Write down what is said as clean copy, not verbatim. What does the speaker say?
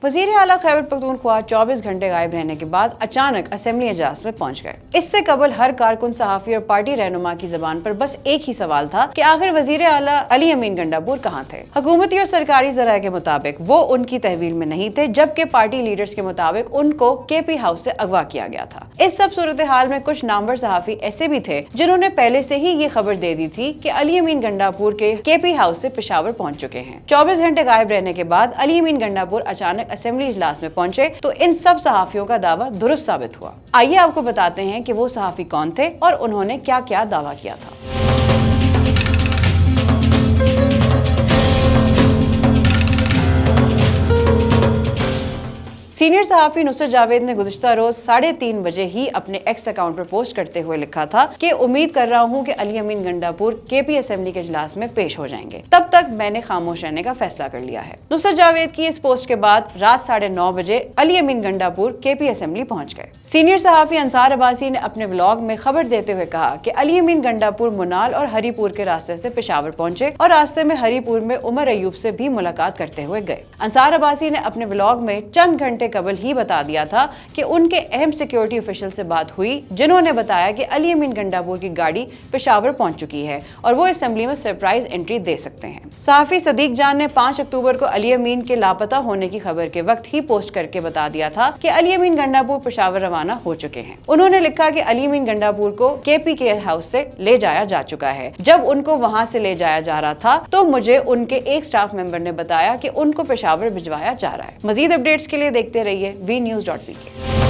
वजीर आला खैबर पख्तूनख्वा 24 घंटे गायब रहने के बाद अचानक असेंबली इजलास में पहुंच गए। इससे कबल हर कारकुन, सहाफी और पार्टी रहनुमा की जबान पर बस एक ही सवाल था कि आखिर वजीर आला अली अमीन गंडापुर कहाँ थे। हुकूमती और सरकारी जराये के मुताबिक वो उनकी तहवील में नहीं थे, जबकि पार्टी लीडर्स के मुताबिक उनको केपी हाउस से अगवा किया गया था। इस सब सूरत हाल में कुछ नामवर सहाफी ऐसे भी थे जिन्होंने पहले से ही ये खबर दे दी थी कि अली अमीन गंडापुर के केपी हाउस से पेशावर पहुंच चुके हैं। 24 घंटे गायब रहने के बाद अली अमीन गंडापुर अचानक असेंबली इजलास में पहुंचे तो इन सब सहाफियों का दावा दुरुस्त साबित हुआ। आइए आपको बताते हैं कि वो सहाफी कौन थे और उन्होंने क्या क्या दावा किया था। सीनियर सहाफी नुसरत जावेद ने गुज़िश्ता रोज 3:30 बजे ही अपने एक्स अकाउंट पर पोस्ट करते हुए लिखा था कि उम्मीद कर रहा हूं कि अली अमीन गंडापुर केपी असेंबली के इजलास में पेश हो जाएंगे, तब तक मैंने खामोश रहने का फैसला कर लिया है। नुसरत जावेद की इस पोस्ट के बाद रात 9:30 बजे अली अमीन गंडापुर केपी असेंबली पहुंच गए। सीनियर सहाफी अंसार अब्बासी ने अपने व्लॉग में खबर देते हुए कहा कि अली अमीन गंडापुर मुनाल और हरीपुर के रास्ते से पेशावर पहुंचे और रास्ते में हरीपुर में उमर अयूब से भी मुलाकात करते हुए गए। अंसार अब्बासी ने अपने व्लॉग में चंद घंटे कबल ही बता दिया था कि उनके अहम सिक्योरिटी ऑफिशियल से बात हुई, जिन्होंने बताया कि अली अमीन गंडापुर की गाड़ी पेशावर पहुंच चुकी है और वो असेंबली में सरप्राइज एंट्री दे सकते हैं। सहाफी सदीक जान ने 5 अक्टूबर को अली अमीन के लापता होने की खबर के वक्त ही पोस्ट करके बता दिया था कि अली अमीन गंडापुर पेशावर रवाना हो चुके हैं। उन्होंने लिखा कि अली अमीन गंडापुर को केपी के हाउस से ले जाया जा चुका है। जब उनको वहां से ले जाया जा रहा था तो मुझे उनके एक स्टाफ मेंबर ने बताया कि उनको पेशावर भिजवाया जा रहा है। मजीद अपडेट्स के लिए देखते रहिए vnews.pk।